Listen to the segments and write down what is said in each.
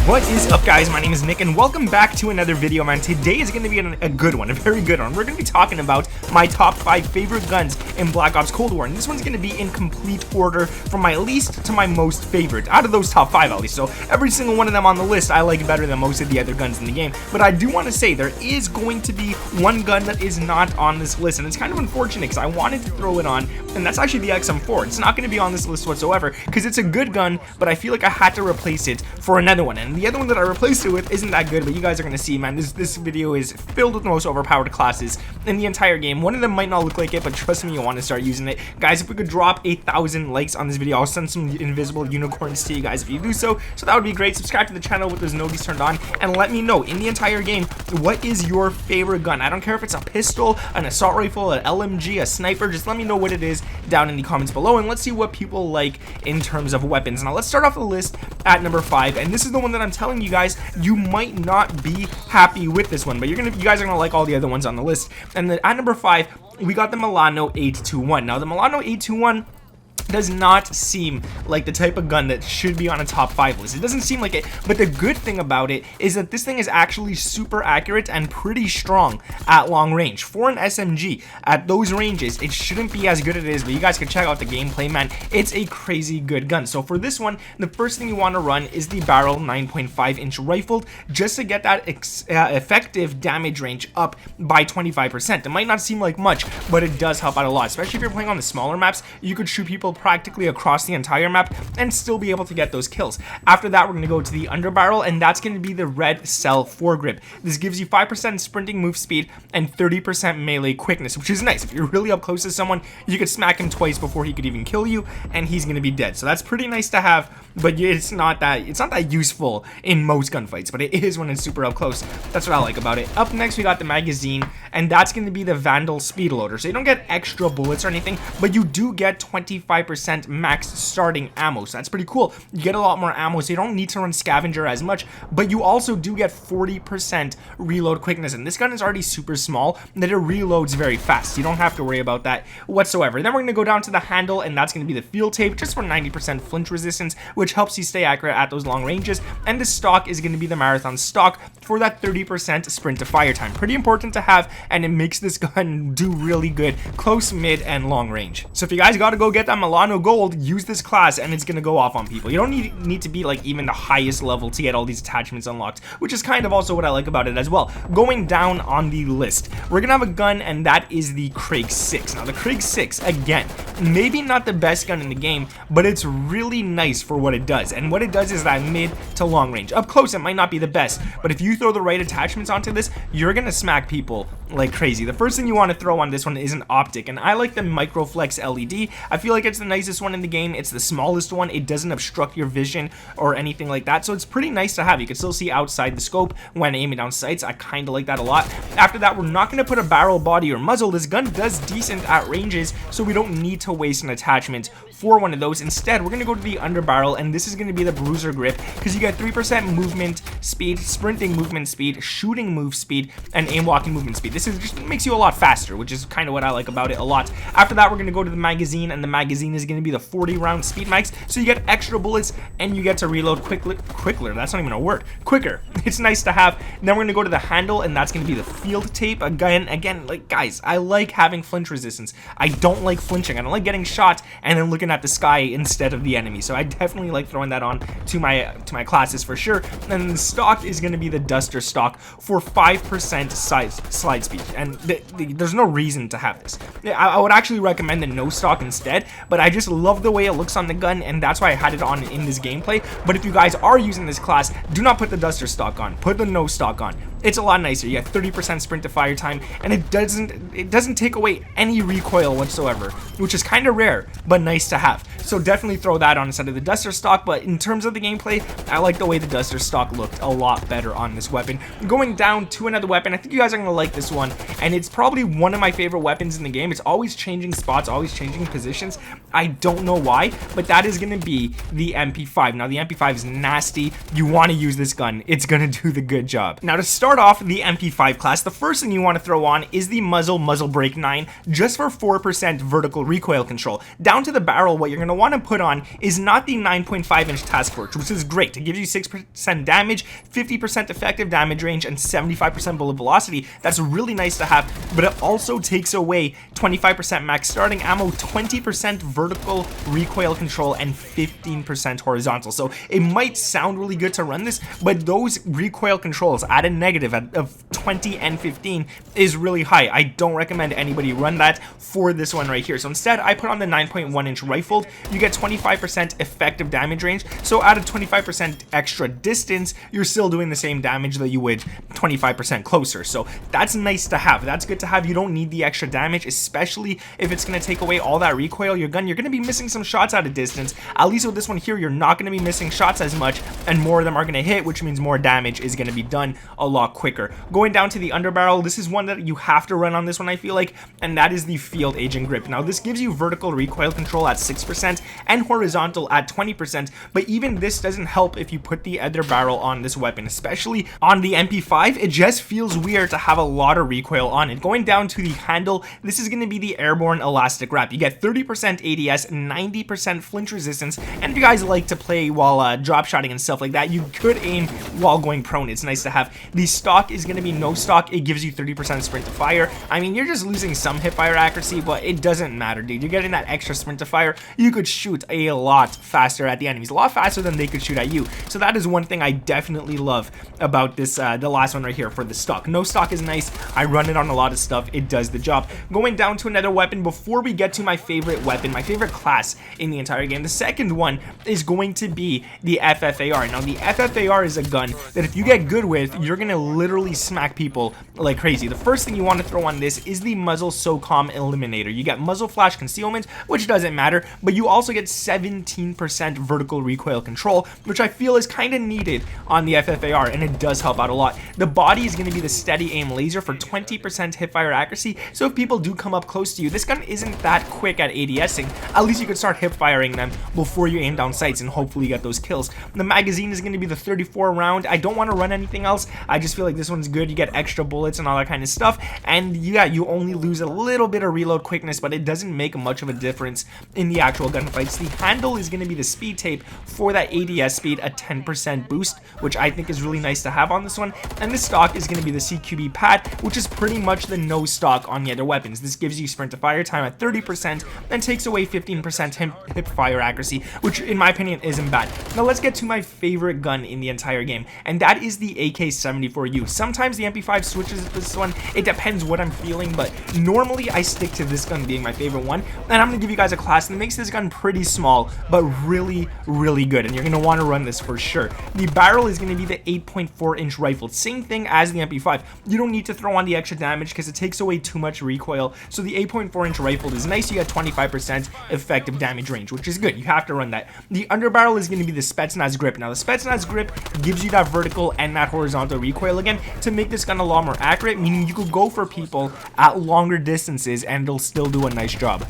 What is up, guys? My name is Nick and welcome back to another video, man. Today is going to be a good one, a very good one. We're going to be talking about my top 5 favorite guns in Black Ops Cold War, and this one's going to be in complete order from my least to my most favorite, out of those top 5 at least. So every single one of them on the list I like better than most of the other guns in the game, but I do want to say there is going to be one gun that is not on this list, and it's kind of unfortunate because I wanted to throw it on, and that's actually the XM4. It's not going to be on this list whatsoever because it's a good gun, but I feel like I had to replace it for another one, and the other one that I replaced it with isn't that good, but you guys are going to see, man. This video is filled with the most overpowered classes in the entire game. One of them might not look like it, but trust me, you want to start using it. Guys, if we could drop 1,000 likes on this video, I'll send some invisible unicorns to you guys if you do so, so that would be great. Subscribe to the channel with those notifications turned on, and let me know in the entire game, what is your favorite gun? I don't care if it's a pistol, an assault rifle, an LMG, a sniper, just let me know what it is down in the comments below, and let's see what people like in terms of weapons. Now, let's start off the list at number 5, and this is the one that I'm telling you guys, you might not be happy with this one, but you guys are gonna like all the other ones on the list. And then at number 5, we got the Milano 821. Now, the Milano 821 does not seem like the type of gun that should be on a top 5 list. It doesn't seem like it, but the good thing about it is that this thing is actually super accurate and pretty strong at long range. For an SMG, at those ranges, it shouldn't be as good as it is, but you guys can check out the gameplay, man. It's a crazy good gun. So for this one, the first thing you want to run is the barrel 9.5-inch rifled, just to get that effective damage range up by 25%. It might not seem like much, but it does help out a lot, especially if you're playing on the smaller maps. You could shoot people practically across the entire map and still be able to get those kills. After that, we're going to go to the underbarrel, and that's going to be the red cell foregrip. This gives you 5% sprinting move speed and 30% melee quickness, which is nice. If you're really up close to someone, you could smack him twice before he could even kill you, and he's going to be dead. So that's pretty nice to have, but it's not that useful in most gunfights, but it is when it's super up close. That's what I like about it. Up next, we got the magazine, and that's going to be the Vandal Speedloader. So you don't get extra bullets or anything, but you do get 25% max starting ammo, so that's pretty cool. You get a lot more ammo, so you don't need to run scavenger as much, but you also do get 40% reload quickness, and this gun is already super small that it reloads very fast. You don't have to worry about that whatsoever. Then we're going to go down to the handle, and that's going to be the field tape, just for 90% flinch resistance, which helps you stay accurate at those long ranges. And the stock is going to be the marathon stock for that 30% sprint to fire time. Pretty important to have, and it makes this gun do really good close, mid, and long range. So if you guys got to go get that Milano gold, use this class and it's gonna go off on people. You don't need to be like even the highest level to get all these attachments unlocked, which is kind of also what I like about it as well. Going down on the list, we're gonna have a gun, and that is the Krig 6. Now, the Krig 6, again, maybe not the best gun in the game, but it's really nice for what it does. And what it does is that mid to long range. Up close, it might not be the best, but if you throw the right attachments onto this, you're gonna smack people like crazy. The first thing you want to throw on this one is an optic, and I like the Microflex LED. I feel like it's the nicest one in the game. It's the smallest one. It doesn't obstruct your vision or anything like that, so it's pretty nice to have. You can still see outside the scope when aiming down sights. I kind of like that a lot. After that, we're not going to put a barrel, body, or muzzle. This gun does decent at ranges, so we don't need to waste an attachment for one of those. Instead, we're going to go to the underbarrel, and this is going to be the bruiser grip, because you get 3% movement speed, sprinting movement speed, shooting move speed, and aim walking movement speed. This is just makes you a lot faster, which is kind of what I like about it a lot. After that, we're going to go to the magazine, and the magazine is going to be the 40-round speed max, so you get extra bullets and you get to reload quicker. That's not even a word. Quicker. It's nice to have. Then we're going to go to the handle, and that's going to be the field tape. Again, like, guys, I like having flinch resistance. I don't like flinching. I don't like getting shot and then looking at the sky instead of the enemy, so I definitely like throwing that on to my classes for sure. And the stock is going to be the Duster stock for 5% slide speed, and there's no reason to have this. I would actually recommend the no stock instead, but I just love the way it looks on the gun, and that's why I had it on in this gameplay. But if you guys are using this class, do not put the Duster stock on. Put the no stock on. It's a lot nicer. You get 30% sprint to fire time, and it doesn't take away any recoil whatsoever, which is kind of rare, but nice to have. So definitely throw that on instead of the Duster stock. But in terms of the gameplay, I like the way the Duster stock looked a lot better on this weapon. Going down to another weapon, I think you guys are going to like this one, and it's probably one of my favorite weapons in the game. It's always changing spots, always changing positions. I don't know why, but that is going to be the MP5. Now, the MP5 is nasty. You want to use this gun. It's going to do the good job. Now, to start start off the MP5 class, the first thing you want to throw on is the muzzle brake 9, just for 4% vertical recoil control. Down to the barrel, what you're going to want to put on is not the 9.5-inch task force, which is great. It gives you 6% damage, 50% effective damage range, and 75% bullet velocity. That's really nice to have, but it also takes away 25% max starting ammo, 20% vertical recoil control, and 15% horizontal. So it might sound really good to run this, but those recoil controls at a negative of 20 and 15 is really high. I don't recommend anybody run that for this one right here. So instead, I put on the 9.1-inch rifled. You get 25% effective damage range. So at a 25% extra distance, you're still doing the same damage that you would 25% closer. So that's nice to have. That's good to have. You don't need the extra damage, especially if it's going to take away all that recoil. Your gun, you're going to be missing some shots at a distance. At least with this one here, you're not going to be missing shots as much, and more of them are going to hit, which means more damage is going to be done a lot quicker. Going down to the underbarrel, this is one that you have to run on this one, I feel like, and that is the field agent grip. Now, this gives you vertical recoil control at 6% and horizontal at 20%, but even this doesn't help if you put the other barrel on this weapon, especially on the MP5. It just feels weird to have a lot of recoil on it. Going down to the handle, this is going to be the airborne elastic wrap. You get 30% ADS, 90% flinch resistance, and if you guys like to play while drop shotting and stuff like that, you could aim while going prone. It's nice to have. The stock is going to be no stock. It gives you 30% sprint to fire. I mean, you're just losing some hip fire accuracy, but it doesn't matter, dude. You're getting that extra sprint to fire. You could shoot a lot faster at the enemies, a lot faster than they could shoot at you. So that is one thing I definitely love about this, the last one right here for the stock. No stock is nice. I run it on a lot of stuff. It does the job. Going down to another weapon before we get to my favorite weapon, my favorite class in the entire game. The second one is going to be the FFAR. Now, the FFAR is a gun that if you get good with, you're going to literally smack people like crazy. The first thing you want to throw on this is the muzzle SOCOM eliminator. You get muzzle flash concealment, which doesn't matter, but you also get 17% vertical recoil control, which I feel is kind of needed on the FFAR, and it does help out a lot. The body is going to be the steady aim laser for 20% hip fire accuracy, so if people do come up close to you, this gun isn't that quick at ADSing. At least you could start hip firing them before you aim down sights and hopefully get those kills. The magazine is going to be the 34 round. I don't want to run anything else. I just feel like this one's good. You get extra bullets and all that kind of stuff, and yeah, you only lose a little bit of reload quickness, but it doesn't make much of a difference in the actual gunfights. The handle is going to be the speed tape for that ADS speed, a 10% boost, which I think is really nice to have on this one. And the stock is going to be the CQB pad, which is pretty much the no stock on the other weapons. This gives you sprint to fire time at 30% and takes away 15% hip fire accuracy, which in my opinion isn't bad. Now let's get to my favorite gun in the entire game, and that is the AK-74U. Sometimes the MP5 switches to this one. It depends what I'm feeling, but normally I stick to this gun being my favorite one. And I'm going to give you guys a class that makes this gun pretty small, but really, really good, and you're going to want to run this for sure. The barrel is going to be the 8.4-inch rifle. Same thing as the MP5. You don't need to throw on the extra damage because it takes away too much recoil. So the 8.4-inch rifle is nice. You get 25% effective damage range, which is good. You have to run that. The underbarrel is going to be the Spetsnaz grip. Now, the Spetsnaz grip gives you that vertical and that horizontal recoil again to make this gun a lot more accurate, meaning you could go for people at longer distances and it'll still do a nice job.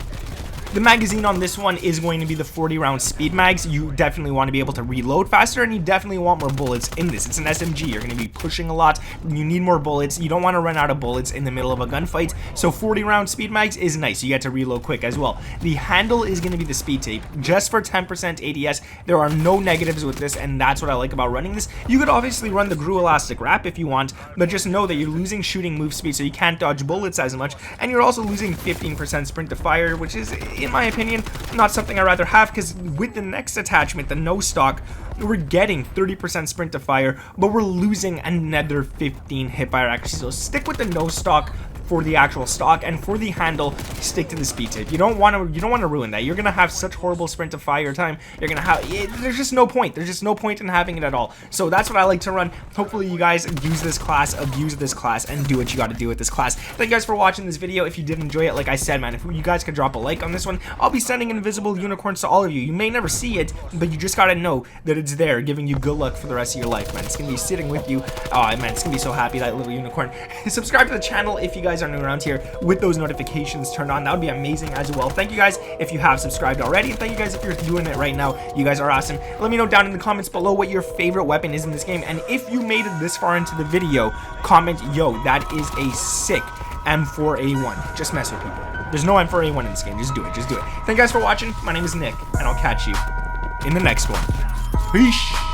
The magazine on this one is going to be the 40-round speed mags. You definitely want to be able to reload faster, and you definitely want more bullets in this. It's an SMG. You're going to be pushing a lot. You need more bullets. You don't want to run out of bullets in the middle of a gunfight. So 40-round speed mags is nice. You get to reload quick as well. The handle is going to be the speed tape, just for 10% ADS. There are no negatives with this, and that's what I like about running this. You could obviously run the GRU elastic wrap if you want, but just know that you're losing shooting move speed, so you can't dodge bullets as much, and you're also losing 15% sprint to fire, which is, in my opinion, not something I'd rather have, because with the next attachment, the no stock, we're getting 30% sprint to fire, but we're losing another 15 hip fire accuracy. So stick with the no stock for the actual stock, and for the handle, stick to the speed tape. You don't want to ruin that. You're gonna have such horrible sprint to fire time. You're gonna have there's just no point. There's just no point in having it at all. So that's what I like to run. Hopefully you guys use this class, abuse this class, and do what you got to do with this class. Thank you guys for watching this video. If you did enjoy it, like I said, man, if you guys could drop a like on this one, I'll be sending invisible unicorns to all of you. You may never see it, but you just gotta know that it's there, giving you good luck for the rest of your life, man. It's gonna be sitting with you. Oh man, it's gonna be so happy, that little unicorn. Subscribe to the channel if you guys guys are new around here with those notifications turned on. That would be amazing as well. Thank you guys if you have subscribed already, and thank you guys if you're doing it right now. You guys are awesome. Let me know down in the comments below what your favorite weapon is in this game, and if you made it this far into the video, comment, yo, that is a sick M4A1. Just mess with people. There's no M4A1 in this game. Just do it. Just do it. Thank you guys for watching. My name is Nick, and I'll catch you in the next one. Peace.